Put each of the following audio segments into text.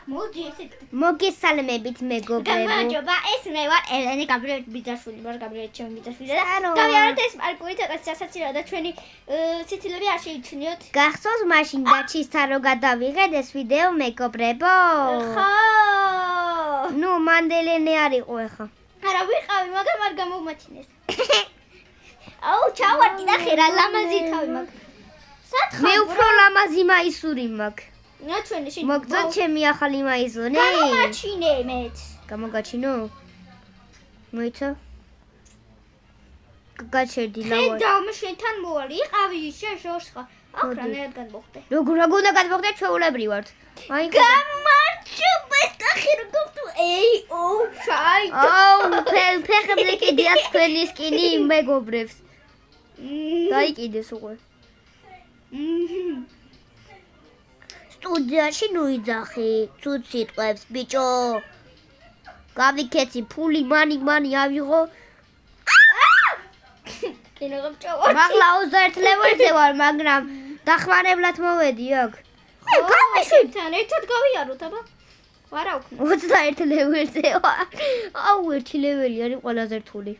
მოდი ესეთ მოგესალმებით მეგობრებო. გამარჯობა, ეს მე ვარ ელენე გაბრიელი ბიძაშვილი, ვარ გაბრიელი ჩემი ბიძაშვილი და გავიაროთ ეს პარკური ცოტა სასაცილოა და ჩვენი სიცილები არ შეიჩნიოთ. გახსოვს მაშინ გაჩისთან რო გადავიღეთ ეს ვიდეო მეგობრებო? ხო. ნუ მანდელენე არ იყო ეხა. არა ვიყავი, მაგრამ არ გამომაჩინეს. აუ, ჩავარდი და ხერა ლამაზი თავი მაქვს. სათხარ. მე უფრო ლამაზი მაისური მაქვს. ნაჩვენი შე. მოგწონთ ჩემი ახალი მაისური? გამომაჩინე მეც. გამოგაჩინო? მოიცა? გაჩერდი ლავა. ხედავ, მე შენთან მოვალი, იყავი შენ შორს ხარ. ახრა ნერად განმოხდე. როგორ უნდა გადმოგდე ჩვეულებრივ ვართ. აი გამარჯობა, ხე როგორ თუ ეი, ოუ, შაი. აუ, ფეხებზე კიდია თქვენი სკინი მეგობრებს. დაიკიდეს უკვე. სტუდიაში ნუიძახი, ცუდ სიტყვებს, ბიჭო. გავიქეცი, ფული, მანი ავიღო. კინო გავჭოვარ. მაღლა 21 ლეველზე ვარ, მაგრამ დახმარებლად მოვედი აქ. გავიშვიდან ერთად გავიაროთ, აბა. ვარა უკვე. 21 ლეველზე ვარ. აუ, ერთი ლეველი არის ყველაზე რთული.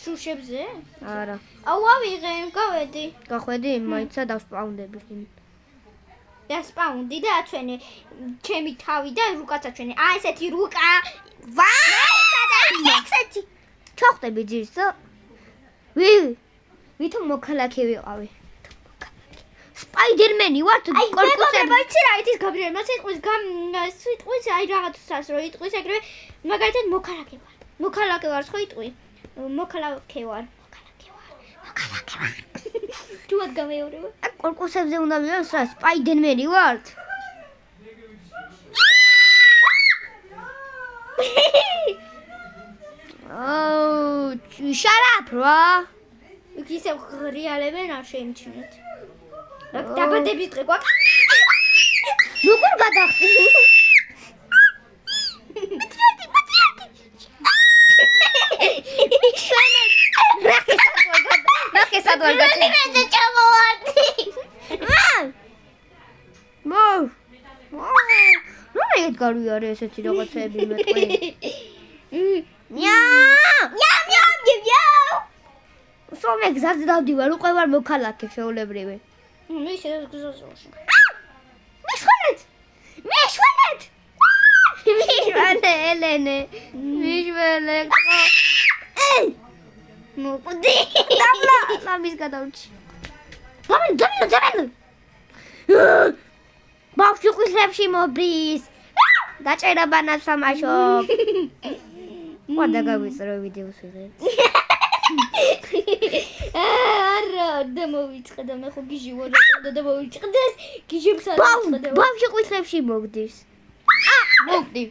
შუშებზე? არა. აუ, ავიღე, გავედი. გახვედი, მაიცა დავსპაუნდები. დასპაუნდი და აჩვენე ჩემი თავი და რუკაც აჩვენე. აი ესეთი რუკა. ვაი, ესეთი. ჩახვდები ძირსო? ვითომ მოქალაქე ვიყავი? სპაიდერმენი ვარ თუ კორპუსები? აი, იცი რა იცის გაბრიელი, მას სიტყვის აი რაღაცას რო იტყვის ეგრევე, მაგალითად მოქალაქე ვარ. მოქალაქე ვარ, ხო იტყვი? მოქალაქე ვარ. თუად გამეორება. კორპუსებზე უნდა მივიდეს რა, სპაიდერმენი ვართ? აუ, shut up, რა. იქ ისევ ღრიალებენ არ შეიმჩნიოთ. დაბადების დღე გვაქვს. როგორ გადახდი? ნახე მე ჩამოვარდი. ნუ ეგ გარვიარე ესეთი რაღაცები მეტყვი. სომე გზაზე დავდივარ, უკვე ვარ მოქალაქე შეულებრივი. მე შეიძლება გზაზე ვარ. მიშვენეთ ელენე. მიშვენე. მოკვდი. დამლა, ლამის გადავჭი. დამლა. ბავშვი ხვისლებში მობრის. დაჭერა ბანანს სამაშობ. ყოდა გავიწრო ვიდეოს ვიღეთ. არა, და მოვიწყდა მე ხო გიჟი ვარ და მოვიწყდეს. გიჟებს არ მოწყდა. ბავშვი ხვისლებში მოგდის. მოგდი.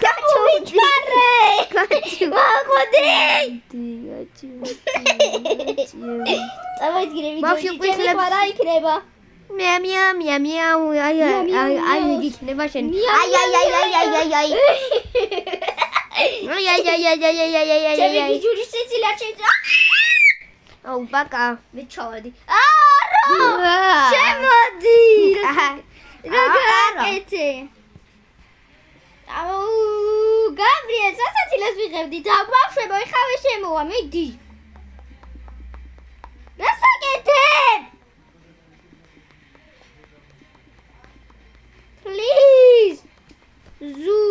გამოვიჩარე. მაგოდი. წავედგინე ვიდეო არა იქნება. მიაუ. აი გიქნება შენ. აი. ჩემი გიჟური სიცილა შეძა. აუ ბაკა. მე ჩავედი. არა! შემოდი. გაგაკეთე. აუ, გაბრიელ, სასაცილოს ვიღებდი და ბავშვებო, ეხავე შემოვა, მიდი. გასაკეთებ. Please. Zu.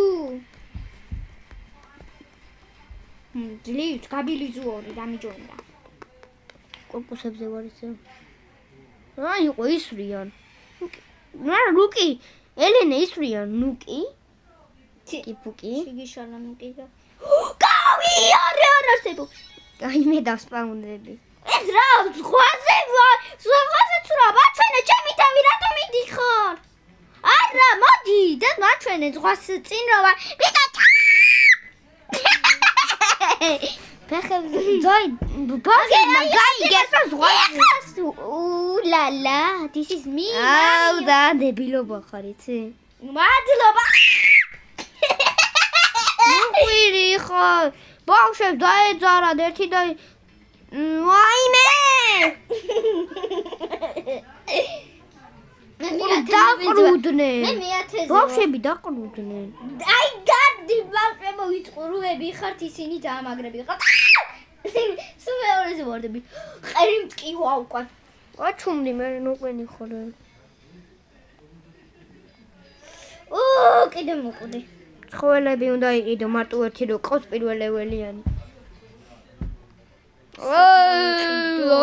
ძლივ, გაბილი ზუორი დამიჯონდა. კორპუსებზე ვარ ისე. აი, იყო ისვრიან. რუკი, ელენე ისვრიან, ნუკი. ტიპუკი. შიგიშალა ნუკი. გავიარე არასებობს. აი მე დავსპაუნდები. ეს რა, ზღვაზე ვარ. ზღვაზე ცურა, მაჩვენე ჩემი თავი, რატომ მიდიხარ? არა, მოდი, და მაჩვენე ზღვას წინ რა ვარ. ფეხებზე ძოი ბავშვებმა გაიგეს ზღვაზე. ულალა, this is me. აუ და დებილობა ხარ იცი? მადლობა. უყვირი ხარ. ბავშვებს დაეძარად ერთი და ვაიმე! დაყრუდნენ. მე მე-10-ზე. ბავშვები დაყრუდნენ. აი გარდი ბავშვებო ვიტყურუები ხართ ისინი დაამაგრები ხართ. სულ მეორეზე ვარდები. ყერი მტკივა უკან. აჩუმდი მე ნუყვენი ხოლმე. კიდე მოკვდი. ცხოველები უნდა იყიდო მარტო ერთი რო ყავს პირველეველიანი.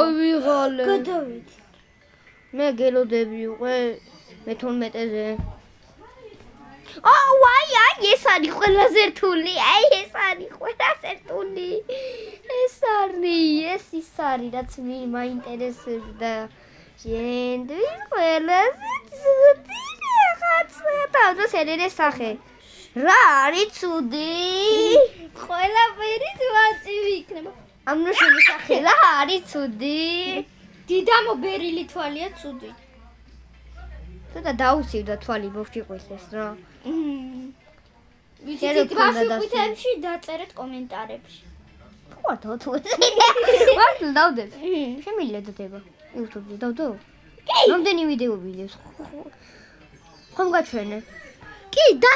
ავიღალე. გადავიდი. მე გელოდები უკვე მე-12-ზე. აი ეს არის ყველაზე რთული. აი ეს არის ყველაზე რთული. ეს ის არის რაც მაინტერესებდა. შენთვის ყველაზე ცუდი რაღაცა და სერერე სახე. რა არის ცუდი? ყველაფერი თვალწივი იქნება. ამ ნუშები სახე რა არის ცუდი? დიდამო ბერილი თვალია ცუდი. ცოტა დაუსივდა თვალი მოვჭიყვის ეს რა. ვიცით ბავშვებიებში დაწერეთ კომენტარებში. ხო თუ ვარ დავდებ. შემიძლია დადება. YouTube-ზე დავდო. რამდენი ვიდეო ვიდეოს. ხომ გაჩვენე? კი და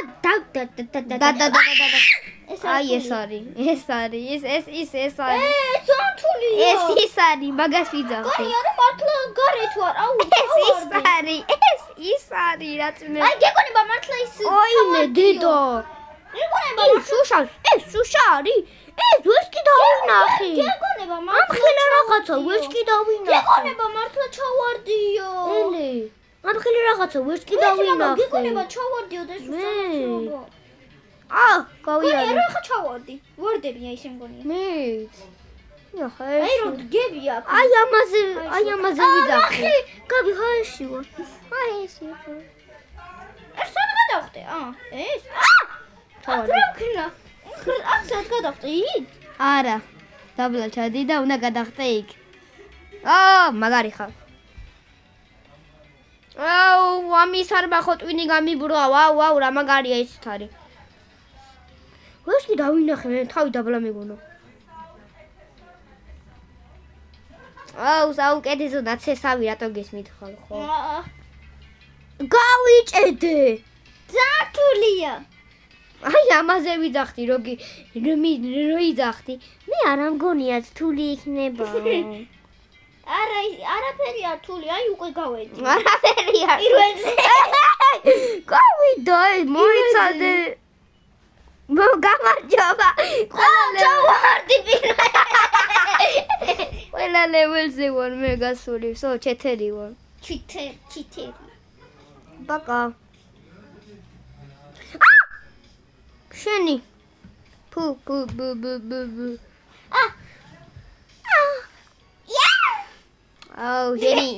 აი ეს არის ეს ანთულია ის არის მაგას ვიძახი კარი არა მართლა გარეთ ვარ აუ ის არის რაც მე აი გეკონება მართლა ის ოიმე დედო გეკონება შუშას ეს შუშა არის ეს ვერც კი დავინახე გეკონება მართლა ამხელა რაღაცა ვერც კი დავინახე გეკონება მართლა ჩავარდიო ელე ამხელა რაღაცა ვერც კი დავინახე გეკონება ჩავარდიო და შუშა გავიარე რა ხა ჩავარდი ვარდები აი შემგონია მეც აი რომ დგებია აი ამაზე ვიძახე გაბი ხაეში ვარ ხაეში ვარ ეს სად გადავხტე ეს თავი აქ გადავხტე არა დაბლა ჩადი და უნდა გადახტე იქ მაგარი ხარ ამის არ მახოტვინი გამიბრვა ვაუ რა მაგარია ეს თარი ვერც კი დავინახე მე თავი დაბლა მეგონა საუკეთესო ნაცესავი რატო გესმით ხო გავიჭედე ძართულია აი ამაზე ვიძახდი როგი როიძახდი მე არ ამგონია რთული იქნება არაფერია რთული აი უკვე გავედი არაფერია პირველზე გავიდა მოიცადე გამარჯობა ჩავარდი ყველა ლეველზე ვარ მე გასული სო 4 ვარ ჩიტერი ბაკა შენი ფუ შენი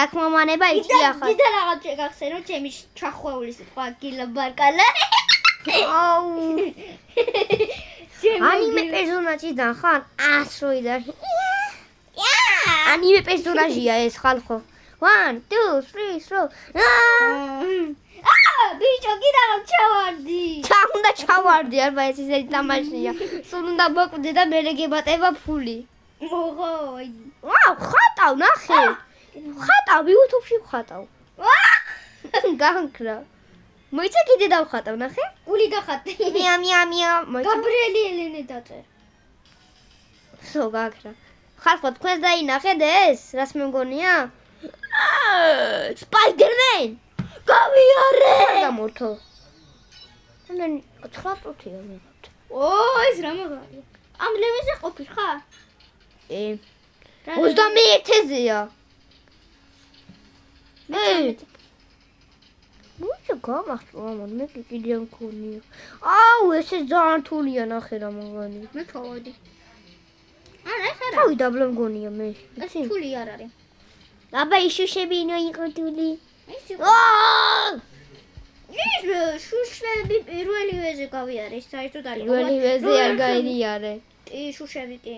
გაქმომანება იცია ხარ დიდ რაღაც შეგახსენო ჩემი ჩახვეული სიტყვა გილაბარკალა ანიმე პერსონაჟი და ხან ასროი და ანიმე პერსონაჟია ეს ხალხო 1 2 3 4 ბიჭო კიდე ჩავარდი უნდა ჩავარდი არა ეს ისეთი თამაშია სულ უნდა მოკვდე და მე გებატება ფული ხატავ ნახე ხატავ YouTube-ში ხატავ განკრა მოიცა კიდე დავხატავ ნახე გული დახატე მია გაბრიელი ელენე დაწერე სო გაქრა ხალხო თქვენს დაინახეთ ეს რას მე მგონია სპაიდერმენ გავიარე გამორთო ამენ 9 წუთია მე ეს რა მაგარია ამ ლეველზე ყოფილ ხარ 21-ზეა მოიცა გამახსოვრა მე კიდე მქონია ეს ძალიან რთულია ნახე რა მაგარი მე ჩავარდი არა ეს არა თავი დაბლა მგონია მე ეს რთული არ არის აბა იშუშები ნო იყო რთული ის შუშები პირველივეზე გავიარე საერთოდ არის პირველივეზე არ გაიარე კი შუშები კი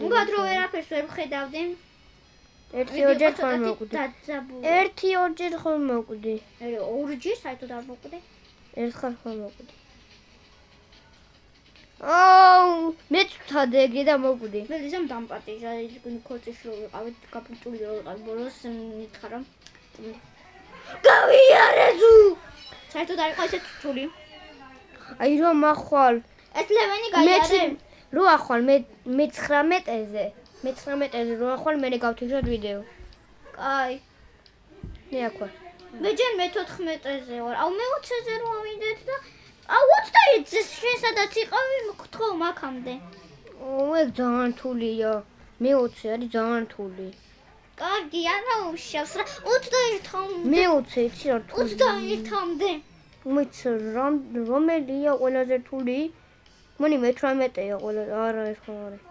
უბრალოდ რო ვერაფერს ვერ ვხედავდი 1-2 ხომ მოკვდი 1-2 ხომ მოკვდი 2 საერთოდ არ მოკვდი ერთხელ ხომ მოკვდი მე წვთადე ეგრე და მოკვდი მე ზამ დამპატიჟა ის ქორწილში რო ვიყავით კაპიტული რო ვიყავ ბოლოს მითხარ რომ გავიარე ზუ. საერთოდ არ იყო ესე რთული. აი რომ ახვალ ეს ლევენი გაიარე. რო ახვალ მე 19-ზე. მე-19-ზე რო ახვალ მე გავთიშოთ ვიდეო. კაი. მე ახვალ. მე ჯერ მე-14-ზე ვარ. აუ მე 20-ზე რო ავიდეთ და აუ 21-ზე შენ სადაც იყავი გთხოვ მაგამდე. ეგ ძალიან რთულია. მე 20 არის ძალიან რთული. კარგი, არა უშავს რა. 21-მდე. მე 20 იცი რა რთული. 21-მდე. მეც რომელია ყველაზე რთული? მoni მე-18-ია ყველა არა ეს ხო არის.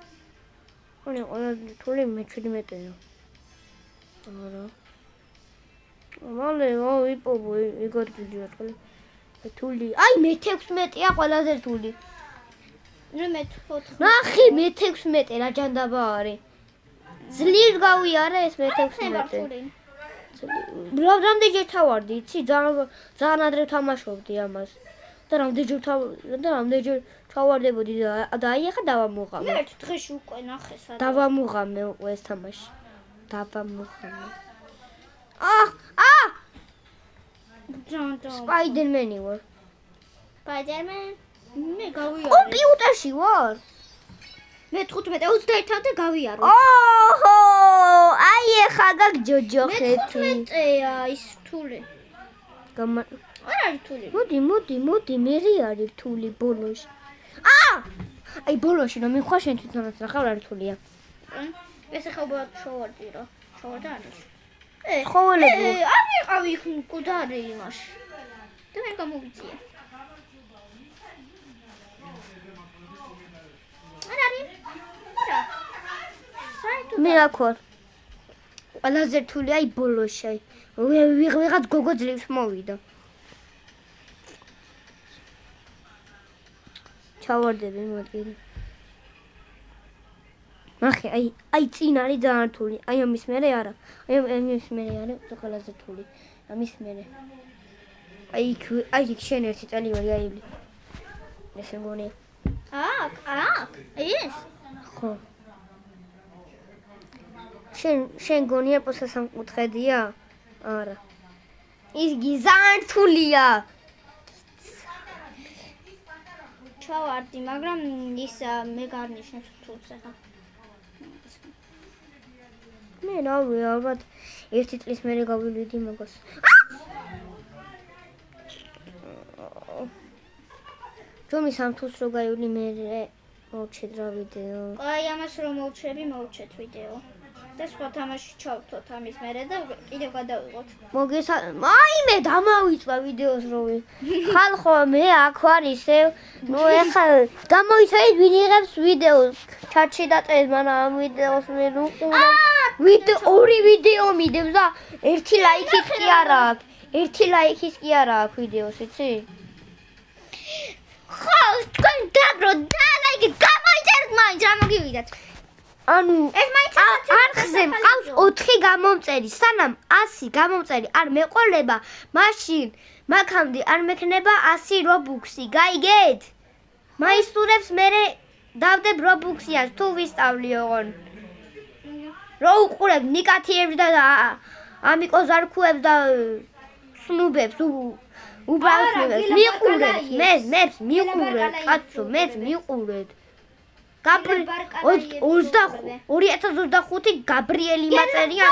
მoni ყველაზე რთული მე-17-ია. არა. მალე ვიპოვო ეგარ გიდია თქო. რთული. აი მე-16-ია ყველაზე რთული. ნუ მე-14. ნახე მე-16 რა ჯანდაბა არის. ძლივს გავიარე ეს მე-16. რამდენჯერ თავარდი, იცი? ძალიან ადრე თამაშობდი ამას. და რამდენჯერ ჩავარდებოდი და აი ახლა დავამუღამე. მე ერთ დღეში უკვე ნახე სადაც. დავამუღამე უკვე ეს თამაში. დავამუღამე. ჯანდო. სპაიდერმენი ვარ. სპაიდერმენ? მე გავიარე. კომპიუტერში ვარ. მე 15-21-მდე გავიარო. ოჰო! აი ახლა გაგჯოჯოხეთ. მე-15-ია ის რთული. არ არის რთული. მოდი, მე არის რთული ბოლოში. აი ბოლოში რომ მიხვა შენ თვითონაც ნახავ რა რთულია. ეს ახლა უბრალოდ შოვარდი რა. შოვარდა არის. ცხოველები. არ ვიყავი იქ მკვდარი იმაში. და მე გამოვიწია. არ არის. არა. საერთოდ მე აქ ვარ. ყველაზე რთული აი ბოლოში აი. ვიღაც გოგო ძლივს მოვიდა. ჩავარდები მოდი. ნახე, აი წინ არის ძალიან რთული. აი ამის მერე არა. აი ამის მერე არის ყველაზე რთული. ამის მერე. აი შენ ერთი წელი ვარ გაივლი. ესე მგონია. ეს? ხო. შენ გონია პოსა სამკუთხედია? არა. ის ძალიან რთულია. ჩავარდი, მაგრამ ის მე გარნიშნებს თულს ახლა. მე რავი, ალბათ ერთი წლის მერე გავივლიდი მაგას. ჯომი სამთულს რო გაივლი მერე მოვჩეთ რა ვიდეო. აი ამას რომ მოვჩეთ ვიდეო. და სხვა თამაში ჩავთოთ ამის მერე და კიდევ გადავიღოთ. აი მე დამავიწვა ვიდეოს როვი. ხალხო მე აქ ვარ ისევ. ნუ ეხლა გამოიცადეთ ვინ იღებს ვიდეოს. ჩატში დაწერეთ მანამ ამ ვიდეოს მე ვიყურებ. ორი ვიდეო მიდევს და ერთი ლაიქიც კი არა აქვს. ერთი ლაიქიც კი არა აქვს ვიდეოს, იცი? ხო, თქვენ დაგრო და ლაიქი გამოიწერეთ მაინც რა მოგივიდათ. ანუ ეს მაინც არხზე მყავს 4 გამომწერი, სანამ 100 გამომწერი არ მეყოლება, მაშინ მაგამდე არ მექნება 100 რობუქსი, გაიგეთ? მაისურებს მერე დავდებ რობუქსიას თუ ვისწავლი ოღონ. რო უყურებ ნიკათიებს და ამიკო ზარქუებს და სნუბებს უბრალოდ მიყურეთ, მეც მიყურეთ, კაცო, მეც მიყურეთ. 2025 გაბრიელი მაწერია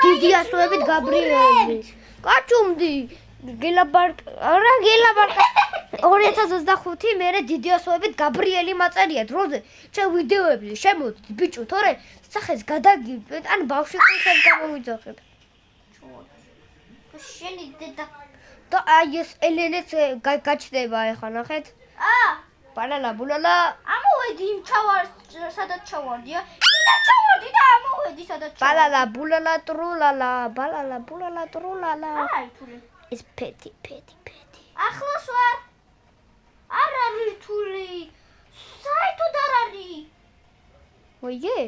დიდი ასოებით გაბრიელი. კაჩუმდი გელაბარკა 2025 მერე დიდი ასოებით გაბრიელი მაწერია დროზე. ჩემ ვიდეოებში შემოდით ბიჭო, თორე სახეს გადაგიბეთ, ან ბავშვი ხუთებს გამოვიძახებ. შენი დედა და აი ეს ელენეც გაჩნდება ახლა ნახეთ. ბალალა ბულალა ამოვედი იმ სადაც ჩავარდია. კიდე ჩავარდი და ამოვედი სადაც ჩავარდი. ბალალა ბულალა ტრულალა ბალალა ბულალა ტრულალა. აი თული. ეს პეთი. ახლოს ვარ. არ არის თული. საერთოდ არ არის. მოიგე?